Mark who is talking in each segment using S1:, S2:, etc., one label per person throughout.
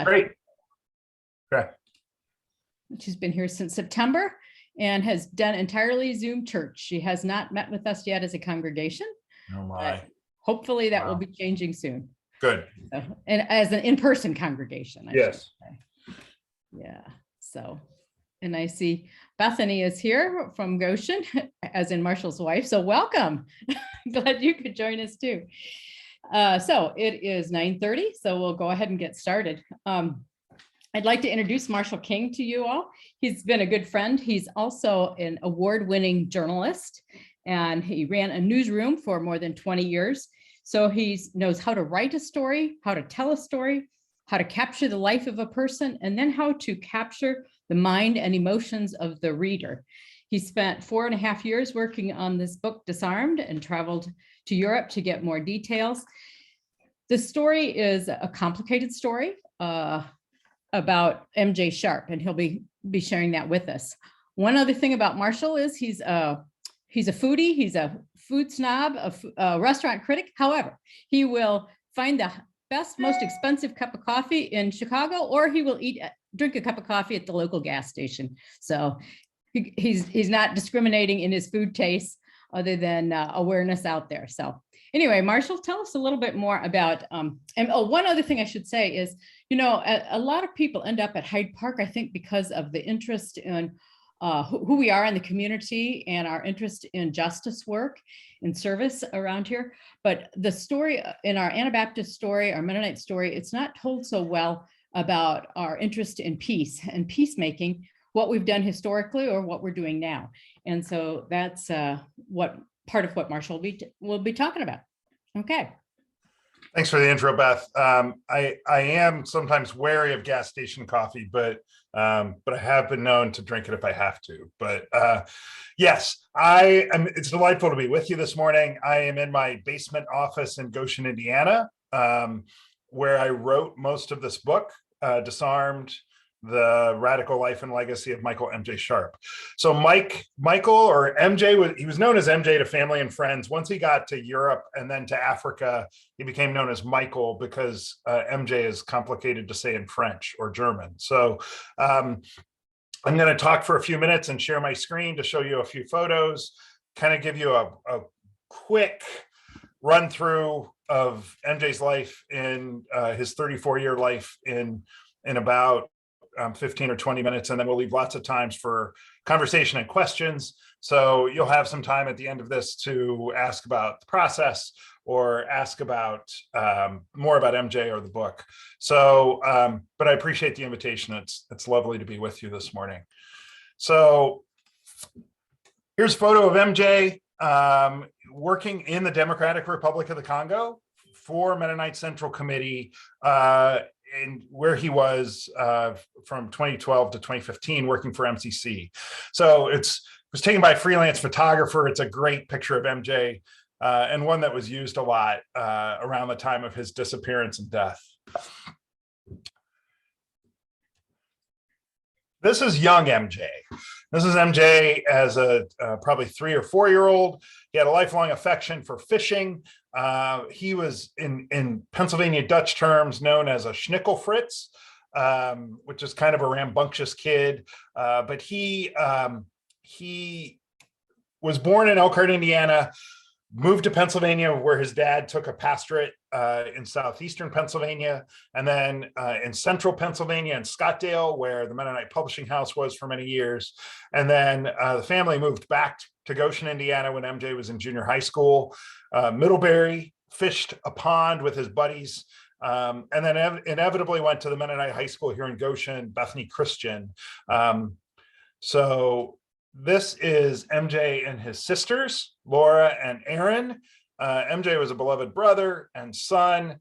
S1: Great. Okay.
S2: She's been here since September and has done entirely Zoom church. She has not met with us yet as a congregation.
S1: Oh my.
S2: Hopefully that will be changing soon.
S1: Good.
S2: So, and as an in-person congregation, I should say. Yeah. So, and I see Bethany is here from Goshen, as in Marshall's wife. So welcome. Glad you could join us too. So it is 9:30. So we'll go ahead and get started. I'd like to introduce Marshall King to you all. He's been a good friend. He's also an award-winning journalist, and he ran a newsroom for more than 20 years. So he knows how to write a story, how to tell a story, how to capture the life of a person, and then how to capture the mind and emotions of the reader. He spent 4.5 years working on this book, Disarmed, and traveled to Europe to get more details. The story is a complicated story about MJ Sharp, and he'll be sharing that with us. One other thing about Marshall is he's a foodie, he's a food snob, a restaurant critic. However, he will find the best, most expensive cup of coffee in Chicago, or he will drink a cup of coffee at the local gas station. So he's not discriminating in his food tastes, other than awareness out there. So anyway, Marshall, tell us a little bit more about, and one other thing I should say is, you know, a lot of people end up at Hyde Park, I think, because of the interest in who we are in the community and our interest in justice work and service around here. But the story in our Anabaptist story, our Mennonite story, it's not told so well about our interest in peace and peacemaking, what we've done historically or what we're doing now. And so that's what part of what Marshall will be talking about. Okay.
S1: Thanks for the intro, Beth. I am sometimes wary of gas station coffee, but I have been known to drink it if I have to. But yes, it's delightful to be with you this morning. I am in my basement office in Goshen, Indiana, where I wrote most of this book, Disarmed: The Radical Life and Legacy of Michael MJ Sharp. So Michael, or MJ, he was known as MJ to family and friends. Once he got to Europe and then to Africa, he became known as Michael because MJ is complicated to say in French or German. So I'm going to talk for a few minutes and share my screen to show you a few photos, kind of give you a quick run through of MJ's life in his 34-year life in about 15 or 20 minutes, and then we'll leave lots of times for conversation and questions. So you'll have some time at the end of this to ask about the process or ask about more about MJ or the book. So, but I appreciate the invitation. It's lovely to be with you this morning. So here's a photo of MJ working in the Democratic Republic of the Congo for Mennonite Central Committee, and where he was from 2012 to 2015 working for MCC. So it was taken by a freelance photographer. It's a great picture of MJ and one that was used a lot around the time of his disappearance and death. This is young MJ. This is MJ as a probably 3 or 4 year old. He had a lifelong affection for fishing. He was in Pennsylvania Dutch terms known as a schnickelfritz, which is kind of a rambunctious kid. But he was born in Elkhart, Indiana, moved to Pennsylvania where his dad took a pastorate in southeastern Pennsylvania, and then in central Pennsylvania in Scottdale, where the Mennonite Publishing House was for many years. And then the family moved back to Goshen, Indiana when MJ was in junior high school. Middlebury, fished a pond with his buddies, and then inevitably went to the Mennonite high school here in Goshen, Bethany Christian. So this is MJ and his sisters, Laura and Aaron. MJ was a beloved brother and son,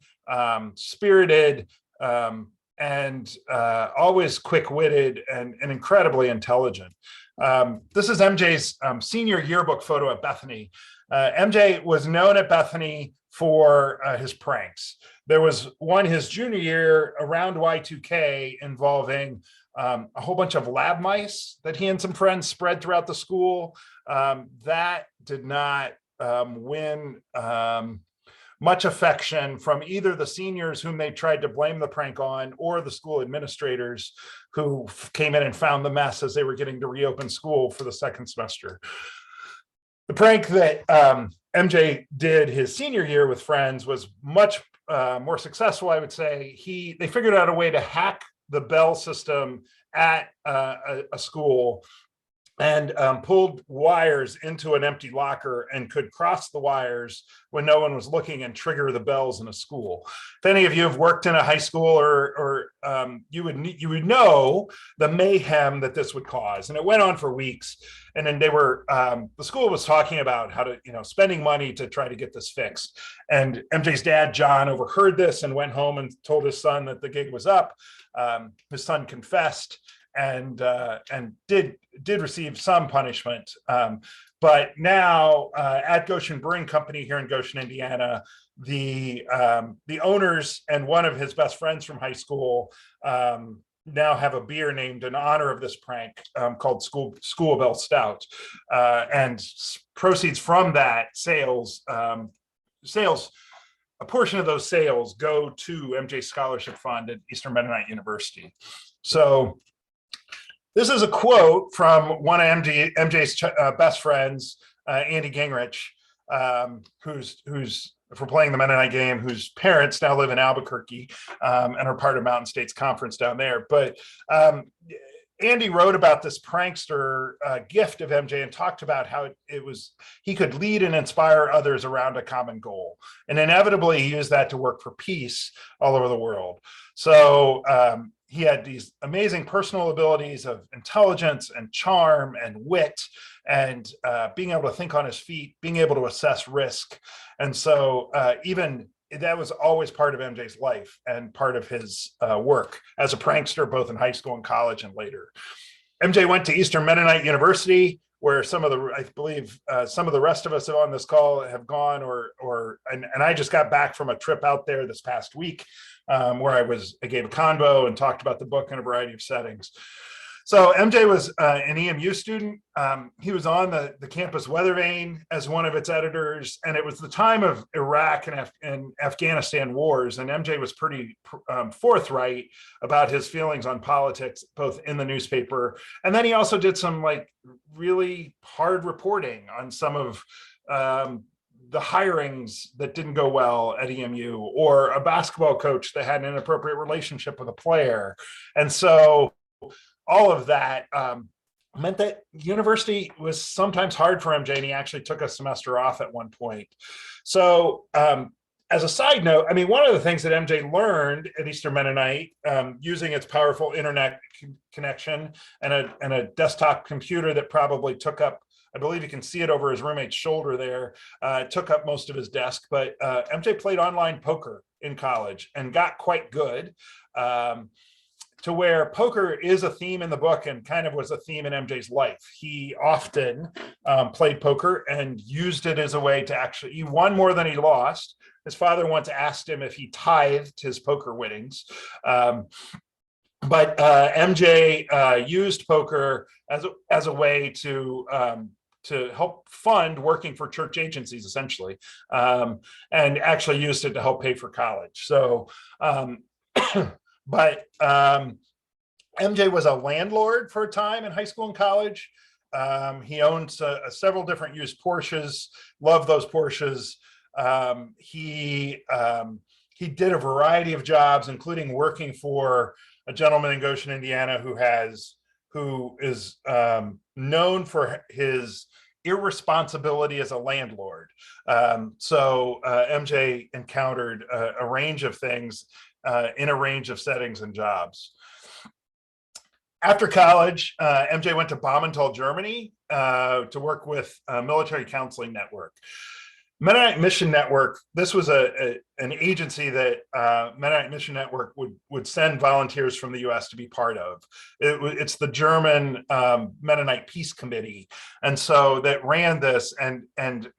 S1: spirited, and always quick-witted and incredibly intelligent. This is MJ's senior yearbook photo at Bethany. MJ was known at Bethany for his pranks. There was one his junior year around Y2K involving a whole bunch of lab mice that he and some friends spread throughout the school. That did not win much affection from either the seniors whom they tried to blame the prank on, or the school administrators who came in and found the mess as they were getting to reopen school for the second semester. The prank that MJ did his senior year with friends was much more successful, I would say. They figured out a way to hack the bell system at a school and pulled wires into an empty locker and could cross the wires when no one was looking and trigger the bells in a school. If any of you have worked in a high school, or you would know the mayhem that this would cause. And it went on for weeks. And then the school was talking about how to, spending money to try to get this fixed. And MJ's dad, John, overheard this and went home and told his son that the gig was up. His son confessed and did receive some punishment. But now at Goshen Brewing Company here in Goshen, Indiana, the owners and one of his best friends from high school now have a beer named in honor of this prank called School Bell Stout. And proceeds from that sales, a portion of those sales go to MJ Scholarship Fund at Eastern Mennonite University. So this is a quote from one of MJ's best friends, Andy Gingrich, who's for playing the Mennonite game, whose parents now live in Albuquerque and are part of Mountain States Conference down there. But Andy wrote about this prankster gift of MJ and talked about how he could lead and inspire others around a common goal. And inevitably, he used that to work for peace all over the world. So he had these amazing personal abilities of intelligence and charm and wit, and being able to think on his feet, being able to assess risk. And so even that was always part of MJ's life and part of his work as a prankster, both in high school and college and later. MJ went to Eastern Mennonite University, where I believe some of the rest of us on this call have gone, and I just got back from a trip out there this past week where I gave a convo and talked about the book in a variety of settings. So MJ was an EMU student. He was on the campus weather vane as one of its editors, and it was the time of Iraq and Afghanistan wars, and MJ was pretty forthright about his feelings on politics, both in the newspaper, and then he also did some really hard reporting on some of the hirings that didn't go well at EMU, or a basketball coach that had an inappropriate relationship with a player. And so all of that meant that university was sometimes hard for MJ, and he actually took a semester off at one point. So as a side note, one of the things that MJ learned at Eastern Mennonite, using its powerful internet connection and a desktop computer that probably took up, I believe you can see it over his roommate's shoulder there, took up most of his desk, but MJ played online poker in college and got quite good. To where poker is a theme in the book and kind of was a theme in MJ's life. He often played poker and used it as a way to he won more than he lost. His father once asked him if he tithed his poker winnings. But MJ used poker as a way to help fund working for church agencies, essentially, and actually used it to help pay for college. So, but MJ was a landlord for a time in high school and college. He owned several different used Porsches, loved those Porsches. He did a variety of jobs, including working for a gentleman in Goshen, Indiana, who is known for his irresponsibility as a landlord. So MJ encountered a range of things in a range of settings and jobs. After college, MJ went to Baumantal, Germany, to work with a military counseling network. Mennonite Mission Network, this was an agency that Mennonite Mission Network would send volunteers from the US to be part of. It's the German Mennonite Peace Committee. And so that ran this, and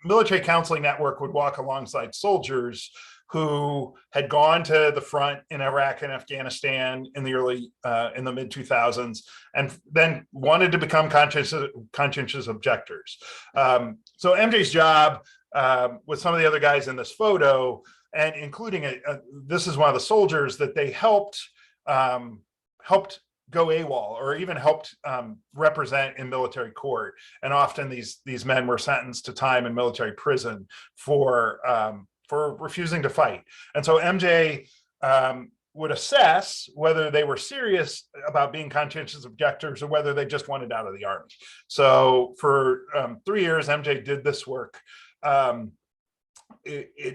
S1: Military Counseling Network would walk alongside soldiers who had gone to the front in Iraq and Afghanistan in the mid 2000s, and then wanted to become conscientious objectors. So MJ's job with some of the other guys in this photo, and including this is one of the soldiers that they helped go AWOL, or even helped represent in military court. And often these men were sentenced to time in military prison for refusing to fight. And so MJ would assess whether they were serious about being conscientious objectors or whether they just wanted out of the army. So for 3 years, MJ did this work.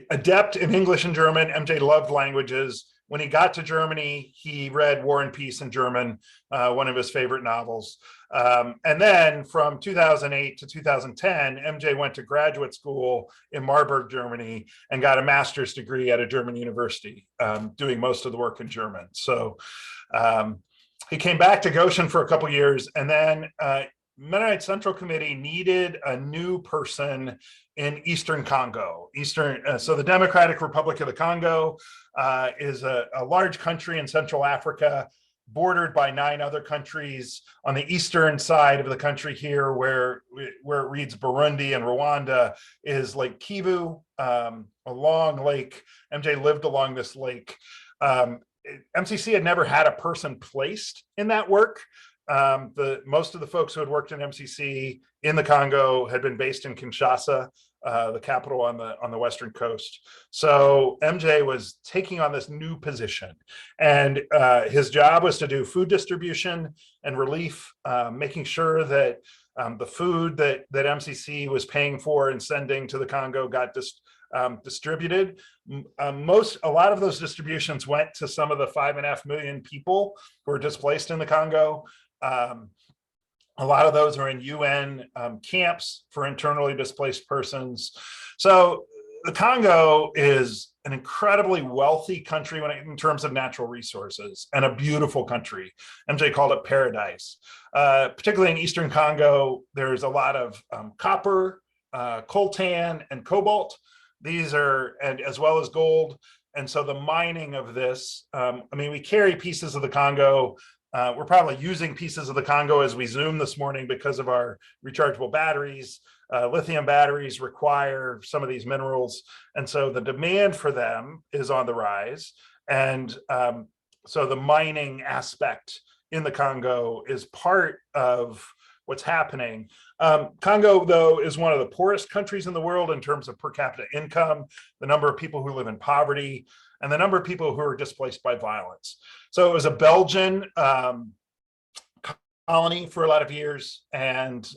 S1: Adept in English and German. MJ loved languages. When he got to Germany, he read War and Peace in German, one of his favorite novels. And then from 2008 to 2010, MJ went to graduate school in Marburg, Germany, and got a master's degree at a German university, doing most of the work in German. So he came back to Goshen for a couple years, and then Mennonite Central Committee needed a new person in Eastern Congo. So the Democratic Republic of the Congo is a large country in Central Africa, bordered by 9 other countries. On the eastern side of the country here, where it reads Burundi and Rwanda, is Lake Kivu, a long lake. MJ lived along this lake. MCC had never had a person placed in that work. Most of the folks who had worked in MCC in the Congo had been based in Kinshasa, the capital on the western coast. So MJ was taking on this new position, and his job was to do food distribution and relief, making sure that the food that MCC was paying for and sending to the Congo got distributed. A lot of those distributions went to some of the 5.5 million people who were displaced in the Congo. A lot of those are in UN camps for internally displaced persons. So the Congo is an incredibly wealthy country in terms of natural resources, and a beautiful country. MJ called it paradise. Particularly in Eastern Congo, there's a lot of copper, coltan, and cobalt. These are, and as well as gold. And so the mining of this, we carry pieces of the Congo. We're probably using pieces of the Congo as we Zoom this morning because of our rechargeable batteries. Lithium batteries require some of these minerals. And so the demand for them is on the rise. And so the mining aspect in the Congo is part of what's happening. Congo, though, is one of the poorest countries in the world in terms of per capita income, the number of people who live in poverty, and the number of people who are displaced by violence. So it was a Belgian colony for a lot of years. And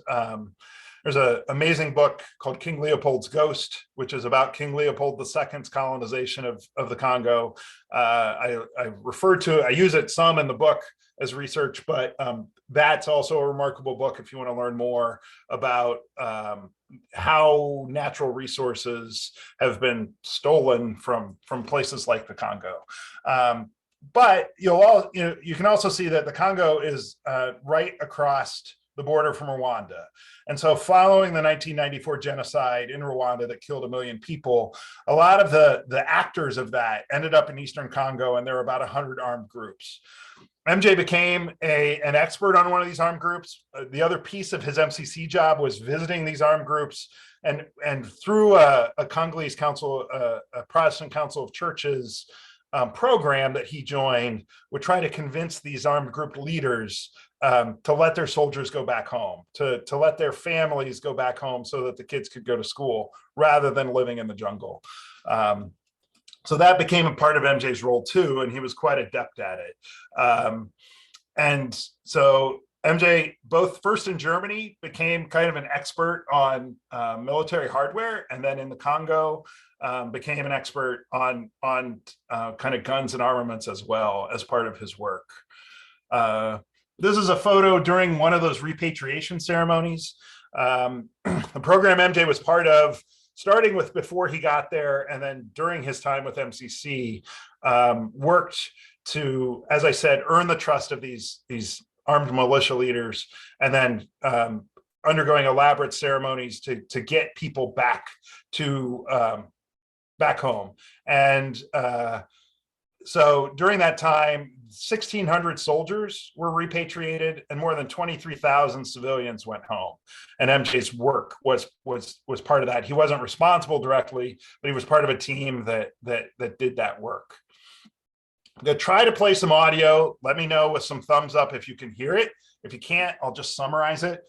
S1: there's an amazing book called King Leopold's Ghost, which is about King Leopold II's colonization of the Congo. I use it some in the book as research, but that's also a remarkable book if you want to learn more about how natural resources have been stolen from places like the Congo. But you can also see that the Congo is right across the border from Rwanda. And so following the 1994 genocide in Rwanda that killed 1 million people, a lot of the actors of that ended up in Eastern Congo, and there were about 100 armed groups. MJ became an expert on one of these armed groups. The other piece of his MCC job was visiting these armed groups, and through a Congolese council, a Protestant Council of Churches program that he joined, would try to convince these armed group leaders to let their soldiers go back home, to let their families go back home so that the kids could go to school rather than living in the jungle. So that became a part of MJ's role too, and he was quite adept at it. And so MJ, both first in Germany, became kind of an expert on military hardware, and then in the Congo, became an expert on kind of guns and armaments as well as part of his work. This is a photo during one of those repatriation ceremonies. The program MJ was part of, starting with before he got there, and then during his time with MCC, worked to, as I said, earn the trust of these armed militia leaders, and then undergoing elaborate ceremonies to get people back to back home. And so during that time, 1,600 soldiers were repatriated and more than 23,000 civilians went home. And MJ's work was part of that. He wasn't responsible directly, but he was part of a team that did that work. I'm going to try to play some audio. Let me know with some thumbs up if you can hear it. If you can't, I'll just summarize it.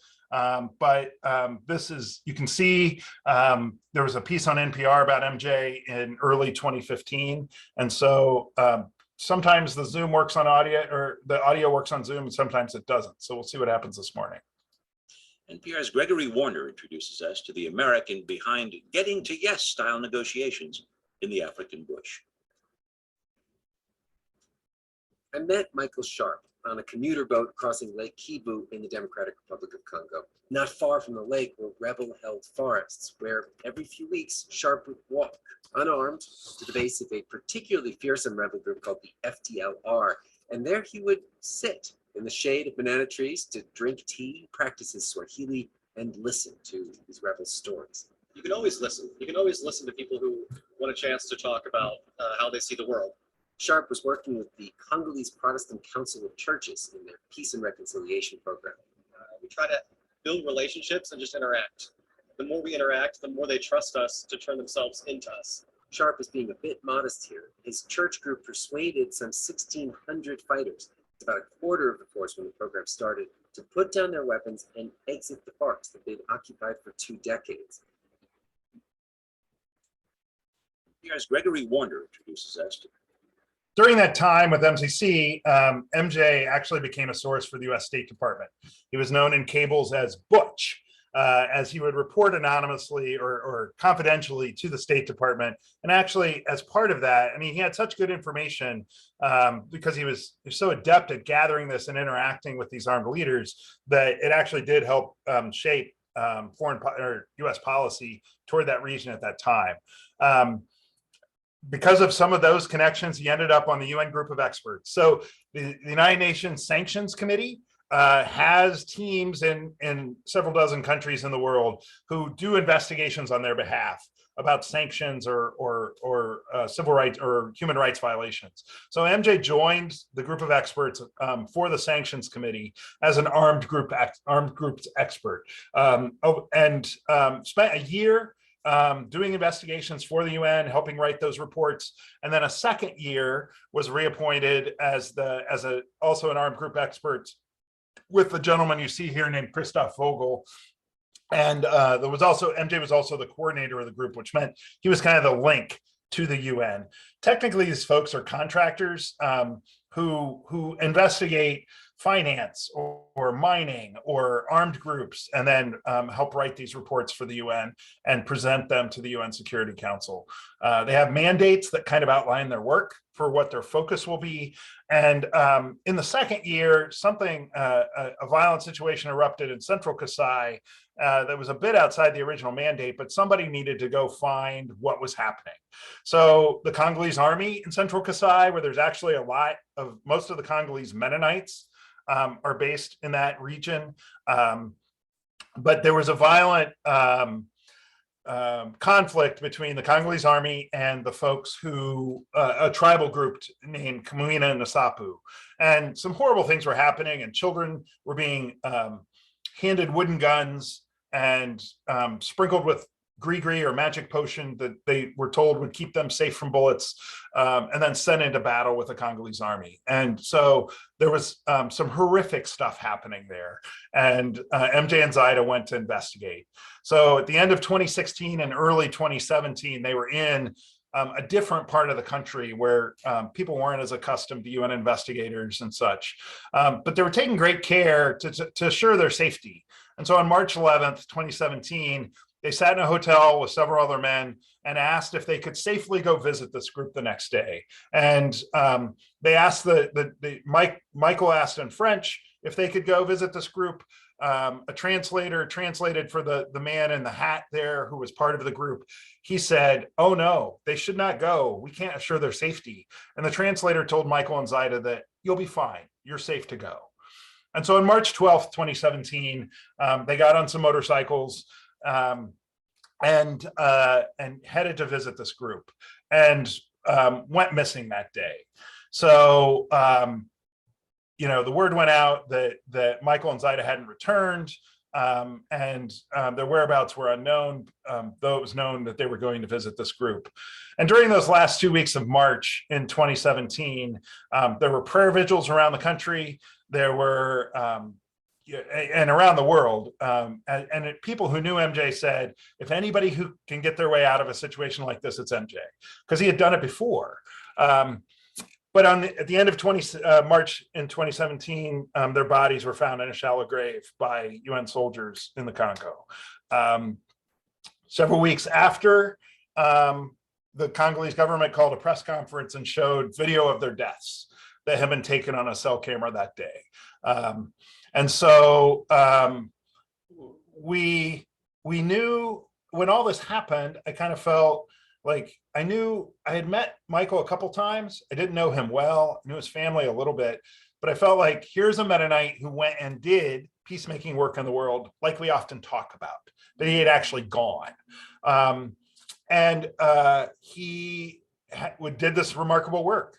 S1: This is, you can see there was a piece on NPR about MJ in early 2015. And so sometimes the Zoom works on audio, or the audio works on Zoom, and sometimes it doesn't. So we'll see what happens this morning.
S3: NPR's Gregory Warner introduces us to the American behind getting to yes style negotiations in the African bush.
S4: I met Michael Sharp on a commuter boat crossing Lake Kivu in the Democratic Republic of Congo. Not far from the lake were rebel-held forests, where every few weeks Sharp would walk, unarmed, to the base of a particularly fearsome rebel group called the FDLR, and there he would sit in the shade of banana trees to drink tea, practice his Swahili, and listen to these rebel stories.
S5: You can always listen. You can always listen to people who want a chance to talk about how they see the world.
S4: Sharp was working with the Congolese Protestant Council of Churches in their Peace and Reconciliation program.
S5: We try to build relationships and just interact. The more we interact, the more they trust us to turn themselves into us.
S4: Sharp is being a bit modest here. His church group persuaded some 1,600 fighters, it's about a quarter of the force when the program started, to put down their weapons and exit the forest that they'd occupied for 2 decades.
S3: Here's Gregory Warner introduces us to.
S1: During that time with MCC, MJ actually became a source for the US State Department. He was known in cables as Butch, as he would report anonymously or confidentially to the State Department. And actually, as part of that, I mean, he had such good information because he was so adept at gathering this and interacting with these armed leaders that it actually did help shape foreign or US policy toward that region at that time. Because of some of those connections, he ended up on the UN group of experts. So the United Nations Sanctions Committee has teams in several dozen countries in the world who do investigations on their behalf about sanctions or civil rights or human rights violations. So MJ joined the group of experts for the Sanctions Committee as an armed groups expert, and spent a year doing investigations for the UN, helping write those reports, and then a second year was reappointed as also an armed group expert with the gentleman you see here named Christoph Vogel. And there was also MJ was also the coordinator of the group, which meant he was kind of the link to the UN. Technically, these folks are contractors who investigate finance or mining or armed groups, and then help write these reports for the UN and present them to the UN Security Council. They have mandates that kind of outline their work for what their focus will be. And in the second year, a violent situation erupted in central Kasai that was a bit outside the original mandate, but somebody needed to go find what was happening. So the Congolese army in central Kasai, where there's actually a lot of most of the Congolese Mennonites are based in that region. But there was a violent conflict between the Congolese army and the folks who, a tribal group named Kamuina and Nasapu. And some horrible things were happening, and children were being handed wooden guns and sprinkled with gree or magic potion that they were told would keep them safe from bullets, and then sent into battle with the Congolese army. And so there was some horrific stuff happening there. And MJ and Zaida went to investigate. So at the end of 2016 and early 2017, they were in a different part of the country where people weren't as accustomed to UN investigators and such. But they were taking great care to assure their safety. And so on March 11th, 2017, they sat in a hotel with several other men and asked if they could safely go visit this group the next day. And they asked Michael asked in French if they could go visit this group. A translator translated for the man in the hat there who was part of the group. He said, "Oh no, they should not go. We can't assure their safety." And the translator told Michael and Zaida that you'll be fine. You're safe to go. And so on March 12th, 2017, they got on some motorcycles and headed to visit this group, and went missing that day. So the word went out that Michael and Zaida hadn't returned, and their whereabouts were unknown, though it was known that they were going to visit this group. And during those last 2 weeks of March in 2017, there were prayer vigils around the country. There were, and around the world, and people who knew MJ said, if anybody who can get their way out of a situation like this, it's MJ, because he had done it before. But at the end of March in 2017, their bodies were found in a shallow grave by UN soldiers in the Congo. Several weeks after, the Congolese government called a press conference and showed video of their deaths that had been taken on a cell camera that day. And so we knew when all this happened, I kind of felt like I knew I had met Michael a couple times. I didn't know him well, I knew his family a little bit, but I felt like here's a Mennonite who went and did peacemaking work in the world, like we often talk about, that he had actually gone. He did this remarkable work.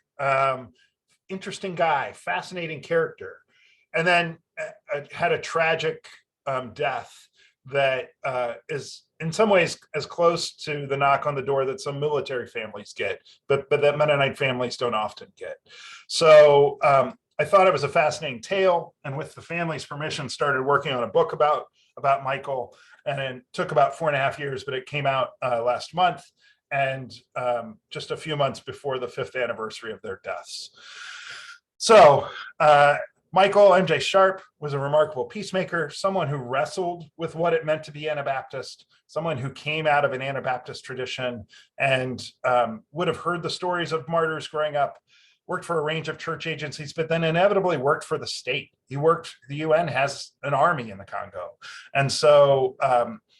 S1: Interesting guy, fascinating character, and then had a tragic death that is in some ways as close to the knock on the door that some military families get, but that Mennonite families don't often get. So I thought it was a fascinating tale, and with the family's permission, started working on a book about Michael. And it took about 4.5 years, but it came out last month, and just a few months before the 5th anniversary of their deaths. So Michael MJ Sharp was a remarkable peacemaker, someone who wrestled with what it meant to be Anabaptist, someone who came out of an Anabaptist tradition and would have heard the stories of martyrs growing up, worked for a range of church agencies, but then inevitably worked for the state. The UN has an army in the Congo. And so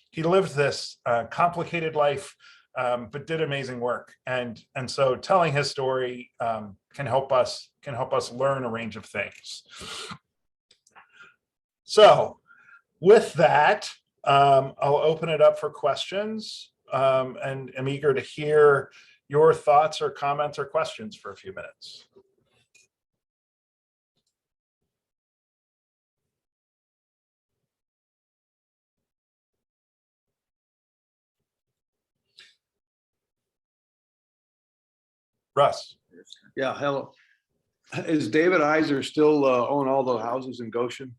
S1: he lived this complicated life, but did amazing work. And so telling his story can help us learn a range of things. So with that, I'll open it up for questions, and I'm eager to hear your thoughts or comments or questions for a few minutes. Russ.
S6: Yeah, hello. Is David Heiser still own all the houses in Goshen?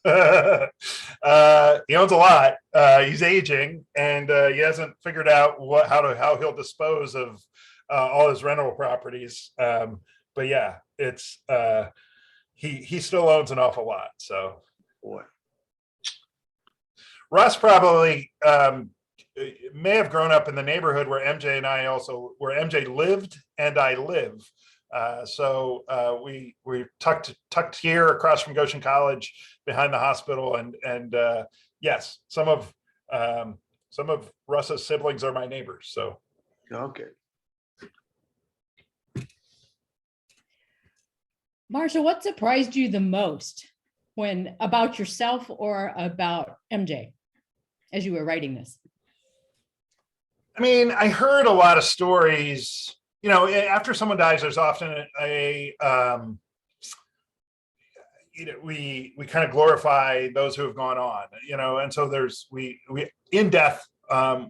S1: He owns a lot. He's aging, and he hasn't figured out how he'll dispose of all his rental properties. But yeah, it's he still owns an awful lot. So,
S6: Boy,
S1: Russ probably may have grown up in the neighborhood where MJ lived and I live. So we tucked here across from Goshen College, behind the hospital, and yes, some of Russ's siblings are my neighbors. So
S6: okay.
S2: Marsha, what surprised you the most about yourself or about MJ as you were writing this?
S1: I mean, I heard a lot of stories. After someone dies, there's often we kind of glorify those who have gone on, and so we in death,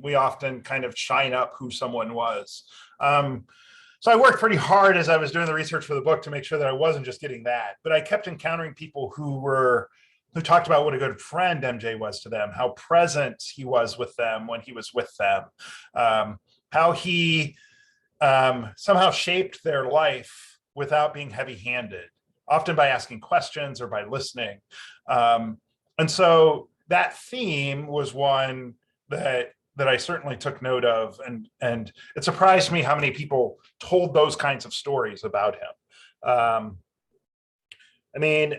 S1: we often kind of shine up who someone was. So I worked pretty hard as I was doing the research for the book to make sure that I wasn't just getting that, but I kept encountering people who talked about what a good friend MJ was to them, how present he was with them when he was with them, how he somehow shaped their life without being heavy-handed, often by asking questions or by listening. And so that theme was one that I certainly took note of, and it surprised me how many people told those kinds of stories about him. I mean,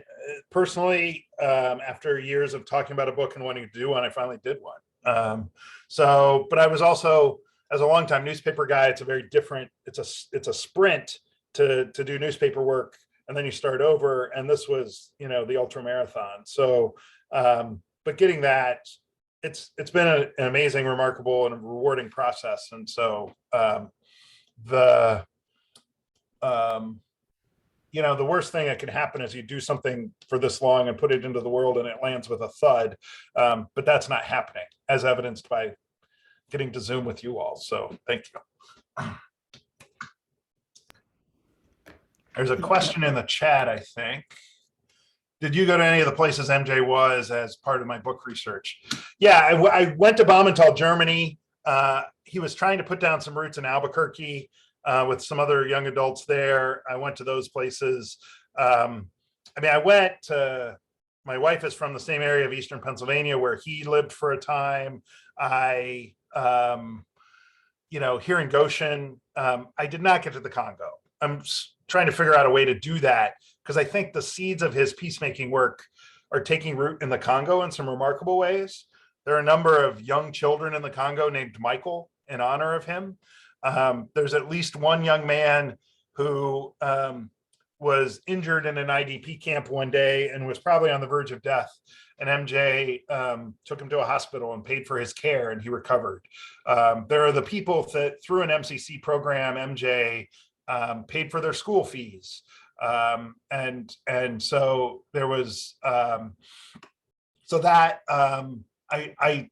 S1: personally, after years of talking about a book and wanting to do one, I finally did one. But I was also, as a longtime newspaper guy, it's a very different, it's a sprint to do newspaper work, and then you start over, and this was, the ultra marathon. So, but getting that, it's been an amazing, remarkable, and rewarding process. And so the worst thing that can happen is you do something for this long and put it into the world and it lands with a thud. But that's not happening, as evidenced by getting to Zoom with you all. So thank you. There's a question in the chat, I think. Did you go to any of the places MJ was as part of my book research? Yeah, I went to Baumenthal, Germany. He was trying to put down some roots in Albuquerque with some other young adults there. I went to those places. I went to, my wife is from the same area of Eastern Pennsylvania where he lived for a time. Here in Goshen, I did not get to the Congo. I'm trying to figure out a way to do that because I think the seeds of his peacemaking work are taking root in the Congo in some remarkable ways. There are a number of young children in the Congo named Michael in honor of him. There's at least one young man who was injured in an IDP camp one day and was probably on the verge of death. And MJ took him to a hospital and paid for his care, and he recovered. There are the people that through an MCC program, MJ paid for their school fees. And so there was, so that I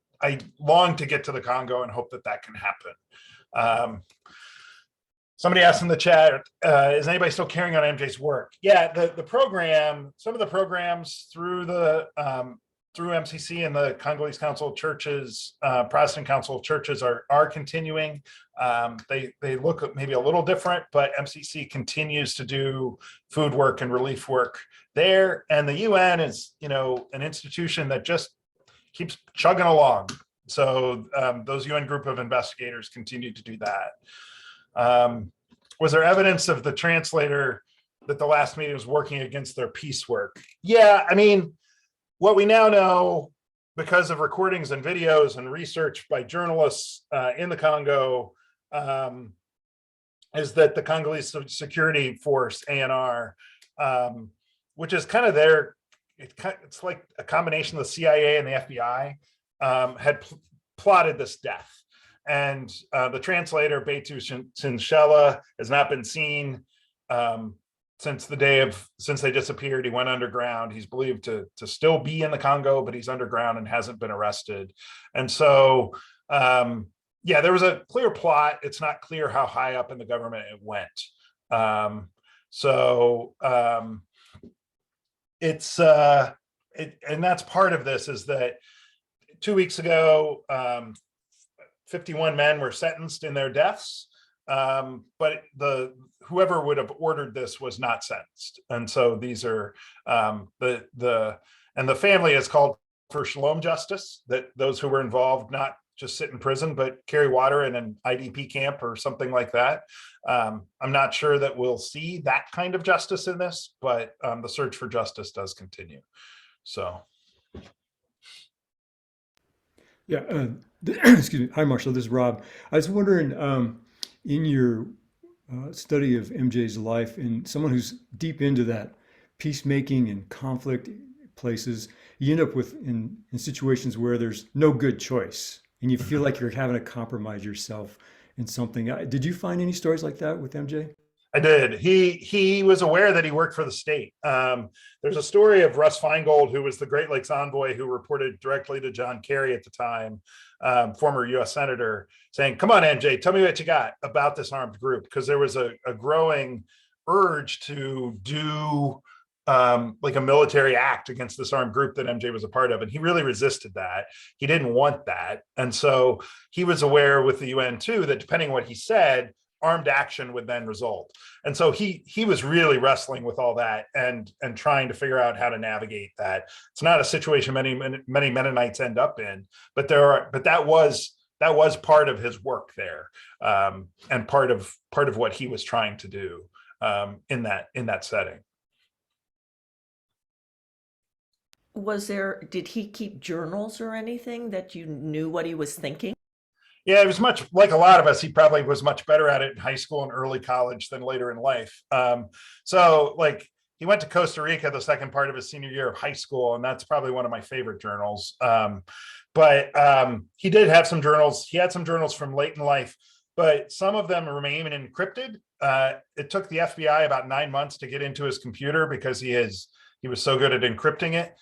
S1: long to get to the Congo and hope that that can happen. Somebody asked in the chat, is anybody still carrying on MJ's work? Yeah, the program, some of the programs through the through MCC and the Congolese Council of Churches, Protestant Council of Churches are continuing. They look maybe a little different, but MCC continues to do food work and relief work there. And the UN is, an institution that just keeps chugging along. So those UN group of investigators continue to do that. Was there evidence of the translator that the last meeting was working against their peace work? Yeah, what we now know because of recordings and videos and research by journalists in the Congo is that the Congolese Security Force, ANR, which is kind of it's like a combination of the CIA and the FBI, had plotted this death. And the translator, Betu Sinshela, has not been seen since they disappeared. He went underground. He's believed to still be in the Congo, but he's underground and hasn't been arrested. And so, there was a clear plot. It's not clear how high up in the government it went. And that's part of this is that 2 weeks ago, 51 men were sentenced in their deaths, but whoever would have ordered this was not sentenced. And so these are the family has called for shalom justice, that those who were involved not just sit in prison, but carry water in an IDP camp or something like that. I'm not sure that we'll see that kind of justice in this, but the search for justice does continue. So.
S7: Yeah, excuse me. Hi, Marshall. This is Rob. I was wondering, in your study of MJ's life, and someone who's deep into that peacemaking and conflict places, you end up in situations where there's no good choice, and you feel like you're having to compromise yourself in something. Did you find any stories like that with MJ?
S1: I did. He was aware that he worked for the state. There's a story of Russ Feingold, who was the Great Lakes envoy who reported directly to John Kerry at the time, former U.S. Senator, saying, "Come on, MJ, tell me what you got about this armed group," because there was a growing urge to do like a military act against this armed group that MJ was a part of. And he really resisted that. He didn't want that. And so he was aware with the UN too, that depending on what he said, armed action would then result. And so he was really wrestling with all that and trying to figure out how to navigate that. It's not a situation many Mennonites end up in, but that was part of his work there, and part of what he was trying to do in that setting.
S8: Did he keep journals or anything that you knew what he was thinking?
S1: Yeah, it was much like a lot of us. He probably was much better at it in high school and early college than later in life. So like he went to Costa Rica the second part of his senior year of high school, and that's probably one of my favorite journals. But he did have some journals. He had some journals from late in life. but some of them remain encrypted. It took the FBI about 9 months to get into his computer because he was so good at encrypting it.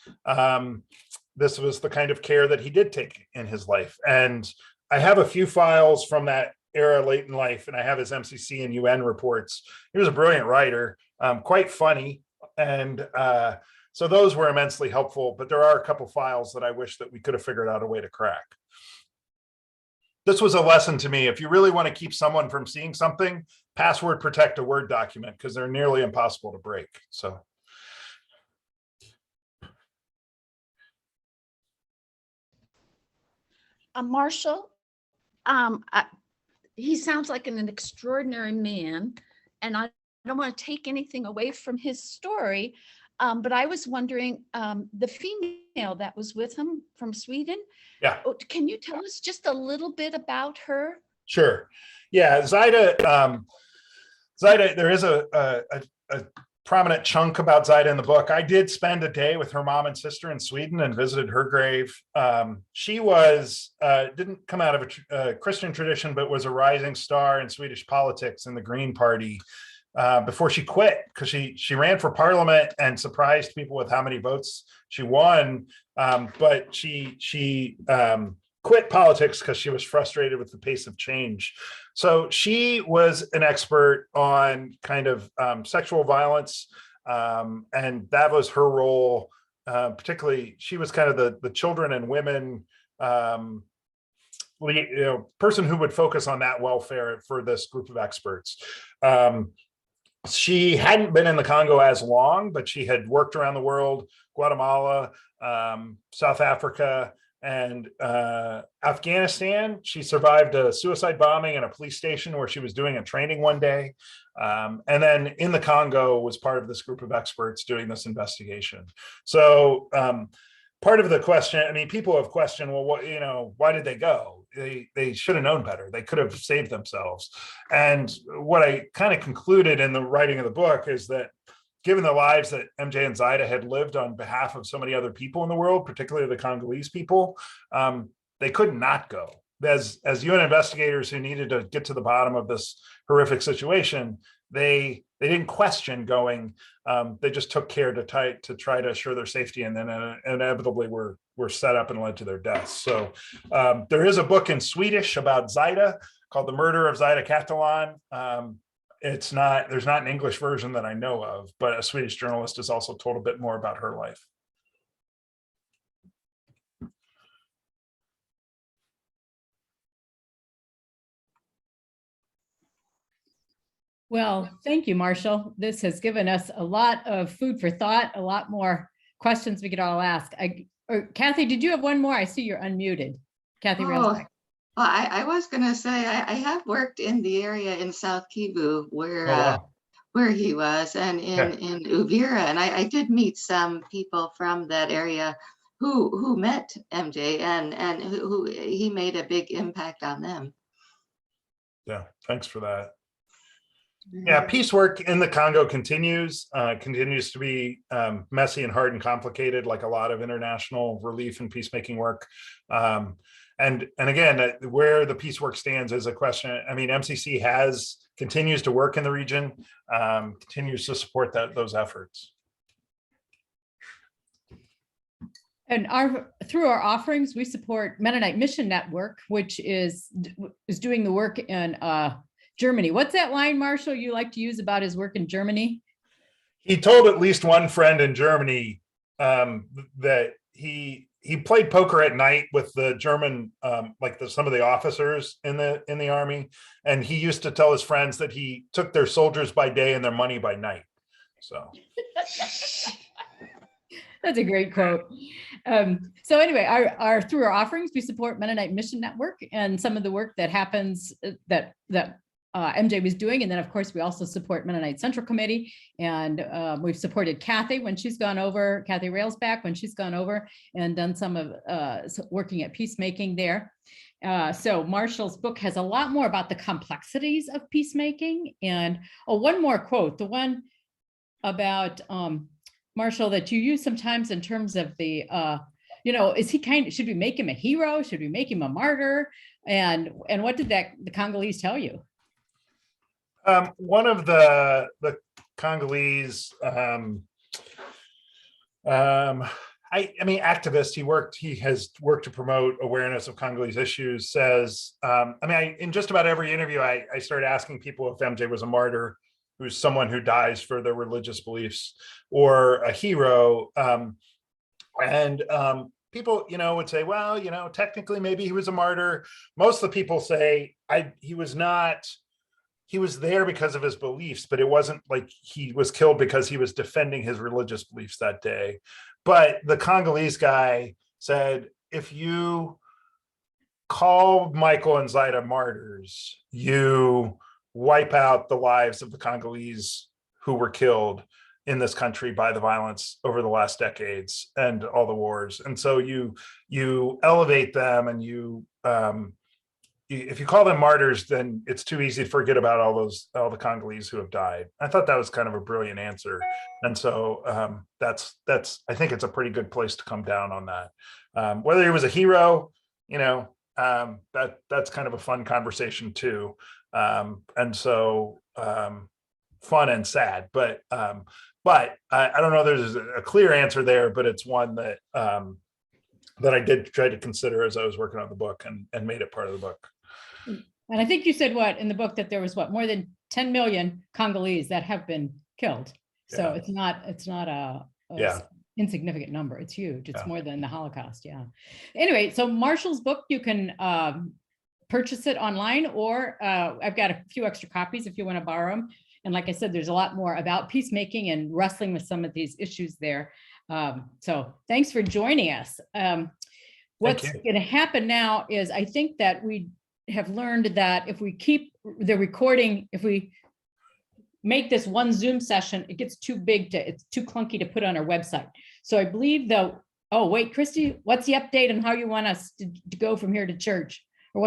S1: This was the kind of care that he did take in his life. And I have a few files from that era late in life, and I have his MCC and UN reports. He was a brilliant writer, quite funny. And so those were immensely helpful, but there are a couple files that I wish that we could have figured out a way to crack. This was a lesson to me. If you really want to keep someone from seeing something, password protect a Word document because they're nearly impossible to break. So.
S9: Marshall, he sounds like an extraordinary man, and I don't want to take anything away from his story, but I was wondering, the female that was with him from Sweden,
S1: Yeah.
S9: Can you tell us just a little bit about her?
S1: Sure. Yeah, Zaida, there is a prominent chunk about Zaida in the book. I did spend a day with her mom and sister in Sweden and visited her grave. She was, didn't come out of a Christian tradition, but was a rising star in Swedish politics in the Green Party before she quit, because she ran for parliament and surprised people with how many votes she won. But she quit politics because she was frustrated with the pace of change. So she was an expert on kind of sexual violence, and that was her role. Particularly, she was kind of the children and women person who would focus on that welfare for this group of experts. She hadn't been in the Congo as long, but she had worked around the world, Guatemala, South Africa, and Afghanistan. She survived a suicide bombing in a police station where she was doing a training one day. And then in the Congo was part of this group of experts doing this investigation. So part of the question, I mean, people have questioned, well, why did they go? They should have known better. They could have saved themselves. And what I kind of concluded in the writing of the book is that given the lives that MJ and Zaida had lived on behalf of so many other people in the world, particularly the Congolese people, they could not go. As UN investigators who needed to get to the bottom of this horrific situation, they didn't question going. They just took care to try to assure their safety, and then inevitably were set up and led to their deaths. So there is a book in Swedish about Zaida called "The Murder of Zaida Catalan." There's not an English version that I know of, but a Swedish journalist has also told a bit more about her life.
S2: Well, thank you, Marshall. This has given us a lot of food for thought, a lot more questions we could all ask. Kathy, did you have one more? I see you're unmuted. Kathy Railsback.
S10: Well, I was going to say, I have worked in the area in South Kivu where he was, and in Uvira, and I did meet some people from that area who met MJ and who he made a big impact on them.
S1: Yeah, thanks for that. Yeah, peace work in the Congo continues to be messy and hard and complicated, like a lot of international relief and peacemaking work. And again, where the peace work stands is a question. I mean, MCC continues to work in the region, continues to support those efforts.
S2: And through our offerings, we support Mennonite Mission Network, which is doing the work in Germany. What's that line, Marshall, you like to use about his work in Germany?
S1: He told at least one friend in Germany that he played poker at night with the German, some of the officers in the army, and he used to tell his friends that he took their soldiers by day and their money by night. So
S2: that's a great quote. So anyway, through our offerings, we support Mennonite Mission Network and some of the work that happens that MJ was doing. And then of course, we also support Mennonite Central Committee, and we've supported Kathy when she's gone over, Kathy Railsback when she's gone over and done some of working at peacemaking there. So Marshall's book has a lot more about the complexities of peacemaking. And one more quote, the one about Marshall that you use sometimes in terms of the should we make him a hero? Should we make him a martyr? And what did the Congolese tell you?
S1: One of the Congolese, activist, he has worked to promote awareness of Congolese issues, says, in just about every interview, I started asking people if MJ was a martyr, who's someone who dies for their religious beliefs, or a hero. People, would say, well, technically maybe he was a martyr. Most of the people say he was not. He was there because of his beliefs, but it wasn't like he was killed because he was defending his religious beliefs that day. But the Congolese guy said, if you call Michael and Zaida martyrs, you wipe out the lives of the Congolese who were killed in this country by the violence over the last decades and all the wars. And so you elevate them, and if you call them martyrs, then it's too easy to forget about all the Congolese who have died. I thought that was kind of a brilliant answer. And so that's I think it's a pretty good place to come down on that. Whether he was a hero, that's kind of a fun conversation too. And so fun and sad, but I don't know there's a clear answer there, but it's one that that I did try to consider as I was working on the book and made it part of the book.
S2: And I think you said in the book that there was more than 10 million Congolese that have been killed. So
S1: Yeah.
S2: it's not a
S1: Yeah.
S2: insignificant number. It's huge. It's more than the Holocaust. Yeah. Anyway, so Marshall's book, you can purchase it online, or I've got a few extra copies if you want to borrow them. And like I said, there's a lot more about peacemaking and wrestling with some of these issues there. So thanks for joining us. What's going to happen now is I think that we have learned that if we keep the recording, if we make this one Zoom session, it gets too big it's too clunky to put on our website. So I believe though, oh wait, Christy, what's the update on how you want us to go from here to church?